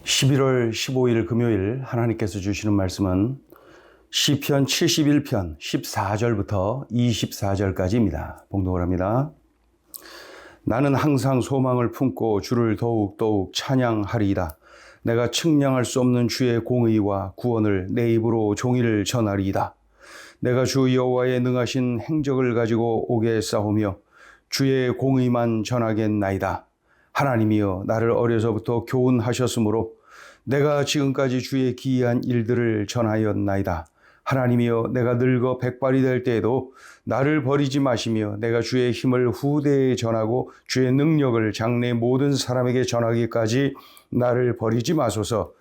11월 15일 금요일 하나님께서 주시는 말씀은 시편 71편 14절부터 24절까지입니다. 봉독을 합니다. 나는 항상 소망을 품고 주를 더욱더욱 찬양하리이다. 내가 측량할 수 없는 주의 공의와 구원을 내 입으로 종일 전하리이다. 내가 주 여호와의 능하신 행적을 가지고 오게 싸우며 주의 공의만 전하겠나이다. 하나님이여 나를 어려서부터 교훈하셨으므로 내가 지금까지 주의 기이한 일들을 전하였나이다. 하나님이여 내가 늙어 백발이 될 때에도 나를 버리지 마시며 내가 주의 힘을 후대에 전하고 주의 능력을 장래 모든 사람에게 전하기까지 나를 버리지 마소서.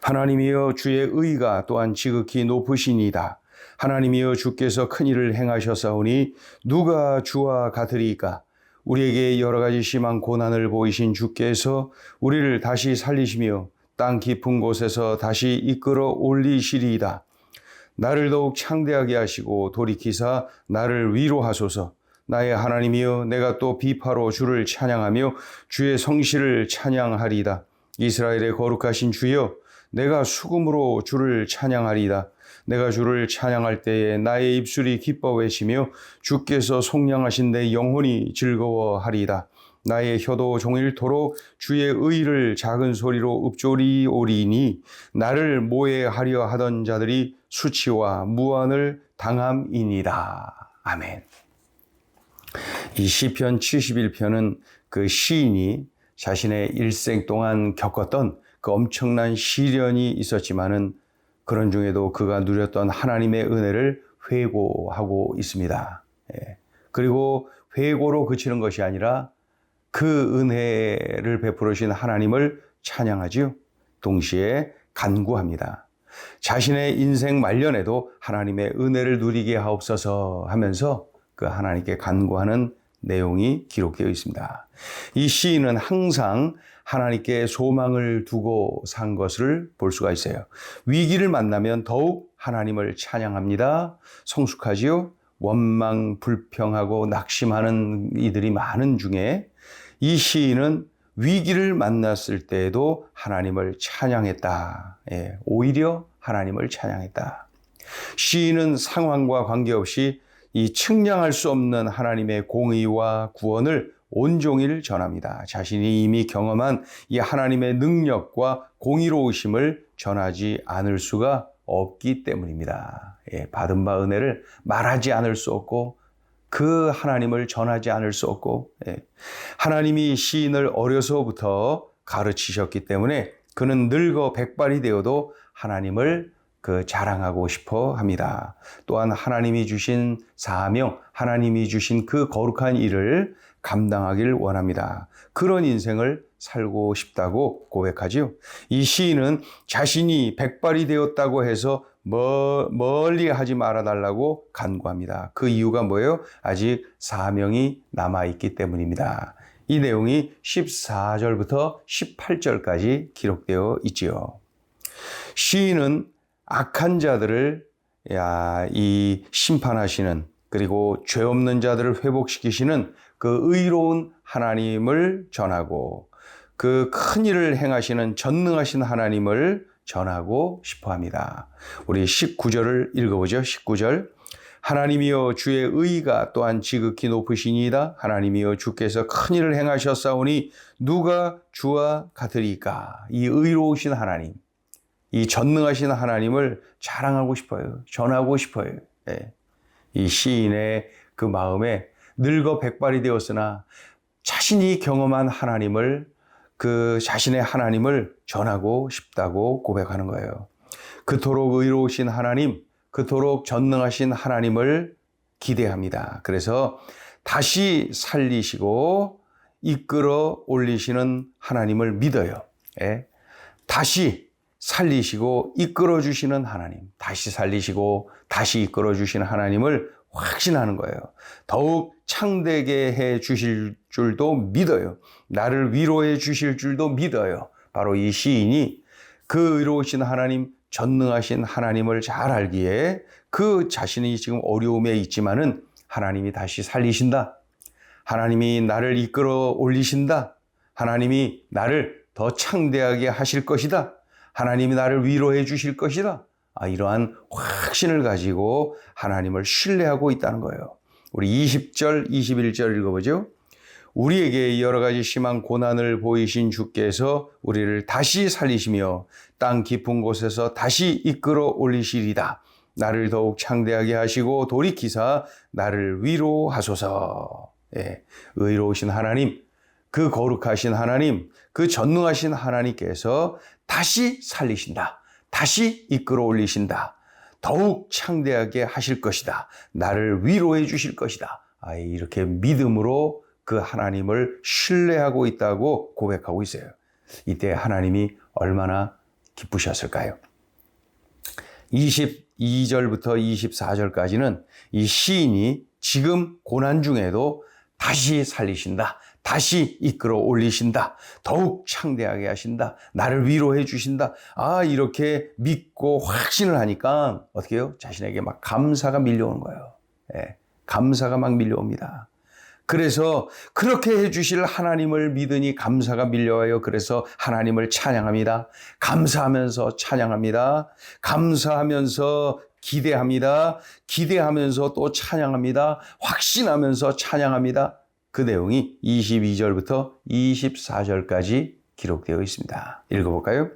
하나님이여 주의 의가 또한 지극히 높으시니이다. 하나님이여 주께서 큰 일을 행하셨사오니 누가 주와 같으리이까. 우리에게 여러 가지 심한 고난을 보이신 주께서 우리를 다시 살리시며 땅 깊은 곳에서 다시 이끌어 올리시리이다. 나를 더욱 창대하게 하시고 돌이키사 나를 위로하소서. 나의 하나님이여 내가 또 비파로 주를 찬양하며 주의 성실을 찬양하리이다. 이스라엘의 거룩하신 주여 내가 수금으로 주를 찬양하리이다. 내가 주를 찬양할 때에 나의 입술이 기뻐 외치며 주께서 속량하신 내 영혼이 즐거워하리이다. 나의 혀도 종일토록 주의 의를 작은 소리로 읊조리오리니 나를 모해하려 하던 자들이 수치와 무한을 당함이니이다. 아멘. 이 시편 71편은 그 시인이 자신의 일생 동안 겪었던 그 엄청난 시련이 있었지만은 그런 중에도 그가 누렸던 하나님의 은혜를 회고하고 있습니다. 그리고 회고로 그치는 것이 아니라 그 은혜를 베풀으신 하나님을 찬양하지요. 동시에 간구합니다. 자신의 인생 말년에도 하나님의 은혜를 누리게 하옵소서 하면서 그 하나님께 간구하는 내용이 기록되어 있습니다. 이 시인은 항상 하나님께 소망을 두고 산 것을 볼 수가 있어요. 위기를 만나면 더욱 하나님을 찬양합니다. 성숙하지요. 원망, 불평하고 낙심하는 이들이 많은 중에 이 시인은 위기를 만났을 때에도 하나님을 찬양했다. 오히려 하나님을 찬양했다. 시인은 상황과 관계없이 이 측량할 수 없는 하나님의 공의와 구원을 온종일 전합니다. 자신이 이미 경험한 이 하나님의 능력과 공의로우심을 전하지 않을 수가 없기 때문입니다. 받은 바 은혜를 말하지 않을 수 없고 그 하나님을 전하지 않을 수 없고 하나님이 시인을 어려서부터 가르치셨기 때문에 그는 늙어 백발이 되어도 하나님을 자랑하고 싶어 합니다. 또한 하나님이 주신 사명, 하나님이 주신 그 거룩한 일을 감당하길 원합니다. 그런 인생을 살고 싶다고 고백하지요. 이 시인은 자신이 백발이 되었다고 해서 멀리 하지 말아달라고 간구합니다. 그 이유가 뭐예요? 아직 사명이 남아있기 때문입니다. 이 내용이 14절부터 18절까지 기록되어 있지요. 시인은 악한 자들을 이 심판하시는 그리고 죄 없는 자들을 회복시키시는 그 의로운 하나님을 전하고 그 큰 일을 행하시는 전능하신 하나님을 전하고 싶어 합니다. 우리 19절을 읽어보죠. 19절. 하나님이여 주의 의가 또한 지극히 높으시니이다. 하나님이여 주께서 큰 일을 행하셨사오니 누가 주와 같으리까. 이 의로우신 하나님, 이 전능하신 하나님을 자랑하고 싶어요. 전하고 싶어요. 이 시인의 그 마음에 늙어 백발이 되었으나 자신이 경험한 하나님을 그 자신의 하나님을 전하고 싶다고 고백하는 거예요. 그토록 의로우신 하나님, 그토록 전능하신 하나님을 기대합니다. 그래서 다시 살리시고 이끌어 올리시는 하나님을 믿어요. 다시 살리시고 이끌어 주시는 하나님, 다시 살리시고 다시 이끌어 주시는 하나님을 확신하는 거예요. 더욱 창대게 해 주실 줄도 믿어요. 나를 위로해 주실 줄도 믿어요. 바로 이 시인이 그 의로우신 하나님, 전능하신 하나님을 잘 알기에 그 자신이 지금 어려움에 있지만은 하나님이 다시 살리신다. 하나님이 나를 이끌어 올리신다. 하나님이 나를 더 창대하게 하실 것이다. 하나님이 나를 위로해 주실 것이다. 이러한 확신을 가지고 하나님을 신뢰하고 있다는 거예요. 우리 20절, 21절 읽어보죠. 우리에게 여러 가지 심한 고난을 보이신 주께서 우리를 다시 살리시며 땅 깊은 곳에서 다시 이끌어 올리시리다. 나를 더욱 창대하게 하시고 돌이키사 나를 위로하소서. 예, 의로우신 하나님, 그 거룩하신 하나님, 그 전능하신 하나님께서 다시 살리신다. 다시 이끌어 올리신다. 더욱 창대하게 하실 것이다. 나를 위로해 주실 것이다. 이렇게 믿음으로 그 하나님을 신뢰하고 있다고 고백하고 있어요. 이때 하나님이 얼마나 기쁘셨을까요? 22절부터 24절까지는 이 시인이 지금 고난 중에도 다시 살리신다. 다시 이끌어 올리신다. 더욱 창대하게 하신다. 나를 위로해 주신다. 이렇게 믿고 확신을 하니까 어떻게 해요? 자신에게 막 감사가 밀려오는 거예요. 예, 감사가 막 밀려옵니다. 그래서 그렇게 해주실 하나님을 믿으니 감사가 밀려와요. 그래서 하나님을 찬양합니다. 감사하면서 찬양합니다. 감사하면서 기대합니다. 기대하면서 또 찬양합니다. 확신하면서 찬양합니다. 그 내용이 22절부터 24절까지 기록되어 있습니다. 읽어볼까요?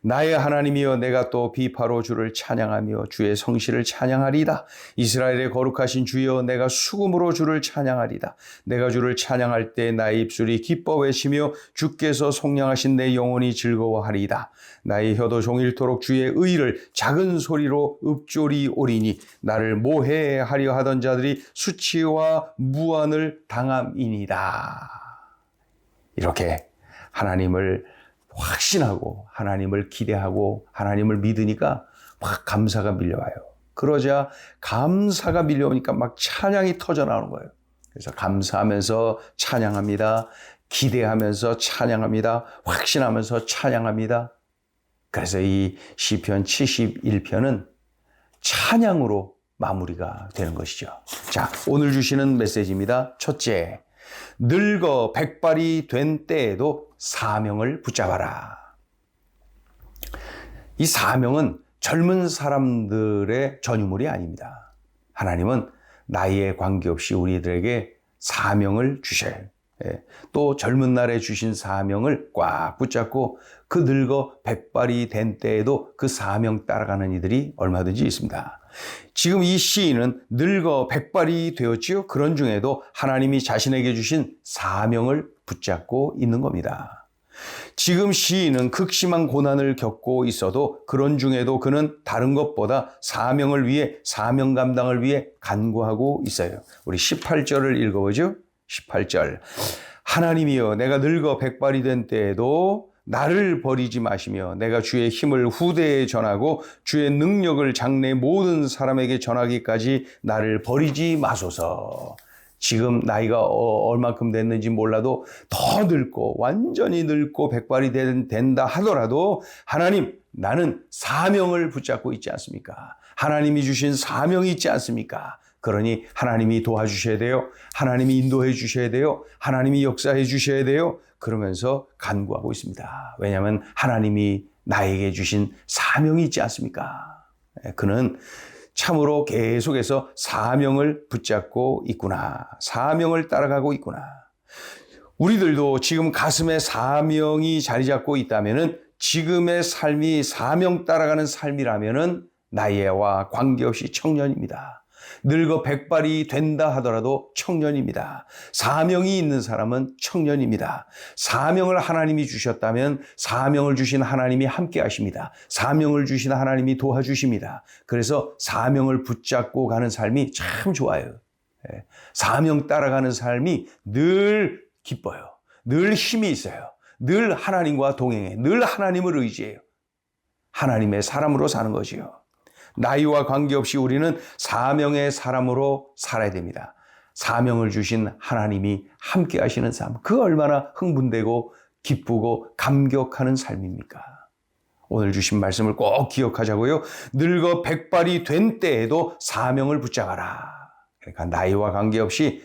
나의 하나님이여 내가 또 비파로 주를 찬양하며 주의 성실을 찬양하리이다. 이스라엘의 거룩하신 주여 내가 수금으로 주를 찬양하리이다. 내가 주를 찬양할 때 나의 입술이 기뻐 외치며 주께서 속량하신 내 영혼이 즐거워하리이다. 나의 혀도 종일토록 주의 의를 작은 소리로 읊조리오리니 나를 모해하려 하던 자들이 수치와 무한을 당함이니이다. 이렇게 하나님을 확신하고 하나님을 기대하고 하나님을 믿으니까 막 감사가 밀려와요. 그러자 감사가 밀려오니까 막 찬양이 터져 나오는 거예요. 그래서 감사하면서 찬양합니다. 기대하면서 찬양합니다. 확신하면서 찬양합니다. 그래서 이 시편 71편은 찬양으로 마무리가 되는 것이죠. 자, 오늘 주시는 메시지입니다. 첫째, 늙어 백발이 된 때에도 사명을 붙잡아라. 이 사명은 젊은 사람들의 전유물이 아닙니다. 하나님은 나이에 관계없이 우리들에게 사명을 주셔요. 또 젊은 날에 주신 사명을 꽉 붙잡고 그 늙어 백발이 된 때에도 그 사명 따라가는 이들이 얼마든지 있습니다. 지금 이 시인은 늙어 백발이 되었지요. 그런 중에도 하나님이 자신에게 주신 사명을 붙잡고 있는 겁니다. 지금 시인은 극심한 고난을 겪고 있어도 그런 중에도 그는 다른 것보다 사명을 위해, 사명 감당을 위해 간구하고 있어요. 우리 18절을 읽어보죠. 18절. 하나님이여 내가 늙어 백발이 된 때에도 나를 버리지 마시며 내가 주의 힘을 후대에 전하고 주의 능력을 장래 모든 사람에게 전하기까지 나를 버리지 마소서. 지금 나이가 얼마큼 됐는지 몰라도 더 늙고 완전히 늙고 백발이 된다 하더라도 하나님, 나는 사명을 붙잡고 있지 않습니까? 하나님이 주신 사명이 있지 않습니까? 그러니 하나님이 도와주셔야 돼요. 하나님이 인도해 주셔야 돼요. 하나님이 역사해 주셔야 돼요. 그러면서 간구하고 있습니다. 왜냐하면 하나님이 나에게 주신 사명이 있지 않습니까? 그는 참으로 계속해서 사명을 붙잡고 있구나. 사명을 따라가고 있구나. 우리들도 지금 가슴에 사명이 자리 잡고 있다면은 지금의 삶이 사명 따라가는 삶이라면은 나이와 관계없이 청년입니다. 늙어 백발이 된다 하더라도 청년입니다. 사명이 있는 사람은 청년입니다. 사명을 하나님이 주셨다면 사명을 주신 하나님이 함께 하십니다. 사명을 주신 하나님이 도와주십니다. 그래서 사명을 붙잡고 가는 삶이 참 좋아요. 사명 따라가는 삶이 늘 기뻐요. 늘 힘이 있어요. 늘 하나님과 동행해. 늘 하나님을 의지해요. 하나님의 사람으로 사는 거지요. 나이와 관계없이 우리는 사명의 사람으로 살아야 됩니다. 사명을 주신 하나님이 함께 하시는 삶. 그 얼마나 흥분되고 기쁘고 감격하는 삶입니까? 오늘 주신 말씀을 꼭 기억하자고요. 늙어 백발이 된 때에도 사명을 붙잡아라. 그러니까 나이와 관계없이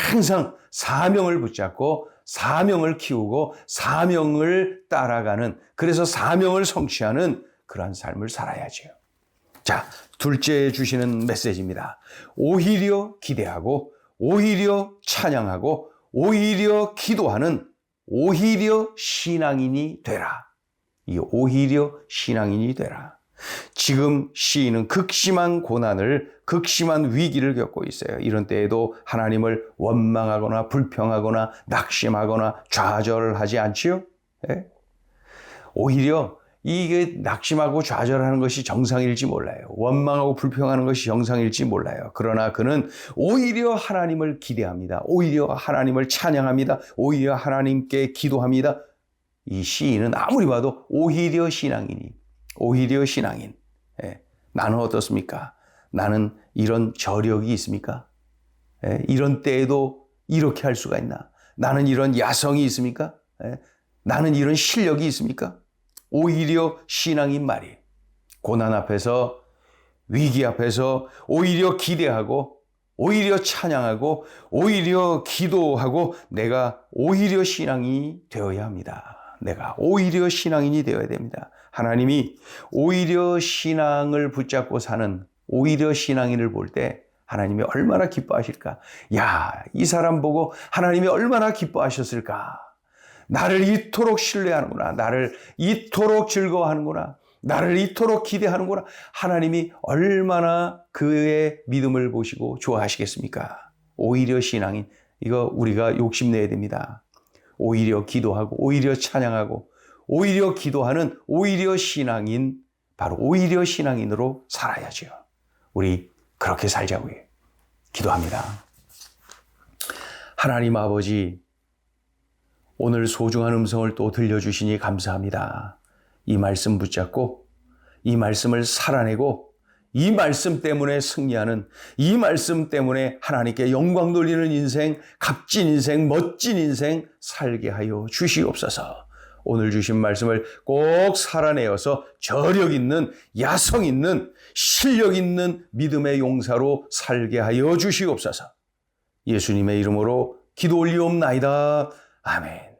항상 사명을 붙잡고 사명을 키우고 사명을 따라가는, 그래서 사명을 성취하는 그러한 삶을 살아야지요. 자, 둘째 주시는 메시지입니다. 오히려 기대하고 오히려 찬양하고 오히려 기도하는 오히려 신앙인이 되라. 이 오히려 신앙인이 되라. 지금 시인은 극심한 고난을, 극심한 위기를 겪고 있어요. 이런 때에도 하나님을 원망하거나 불평하거나 낙심하거나 좌절하지 않지요? 네? 오히려 이게 낙심하고 좌절하는 것이 정상일지 몰라요. 원망하고 불평하는 것이 정상일지 몰라요. 그러나 그는 오히려 하나님을 기대합니다. 오히려 하나님을 찬양합니다. 오히려 하나님께 기도합니다. 이 시인은 아무리 봐도 오히려 신앙인이, 오히려 신앙인. 예, 나는 어떻습니까? 나는 이런 저력이 있습니까? 예, 이런 때에도 이렇게 할 수가 있나? 나는 이런 야성이 있습니까? 예, 나는 이런 실력이 있습니까? 오히려 신앙인 말이 고난 앞에서, 위기 앞에서 오히려 기대하고 오히려 찬양하고 오히려 기도하고 내가 오히려 신앙이 되어야 합니다. 내가 오히려 신앙인이 되어야 됩니다. 하나님이 오히려 신앙을 붙잡고 사는 오히려 신앙인을 볼 때 하나님이 얼마나 기뻐하실까? 야, 이 사람 보고 하나님이 얼마나 기뻐하셨을까? 나를 이토록 신뢰하는구나. 나를 이토록 즐거워하는구나. 나를 이토록 기대하는구나. 하나님이 얼마나 그의 믿음을 보시고 좋아하시겠습니까? 오히려 신앙인, 이거 우리가 욕심내야 됩니다. 오히려 기도하고 오히려 찬양하고 오히려 기도하는 오히려 신앙인, 바로 오히려 신앙인으로 살아야죠. 우리 그렇게 살자고요. 기도합니다. 하나님 아버지, 오늘 소중한 음성을 또 들려주시니 감사합니다. 이 말씀 붙잡고 이 말씀을 살아내고 이 말씀 때문에 승리하는, 이 말씀 때문에 하나님께 영광 돌리는 인생, 값진 인생, 멋진 인생 살게 하여 주시옵소서. 오늘 주신 말씀을 꼭 살아내어서 저력 있는, 야성 있는, 실력 있는 믿음의 용사로 살게 하여 주시옵소서. 예수님의 이름으로 기도 올리옵나이다. 아멘.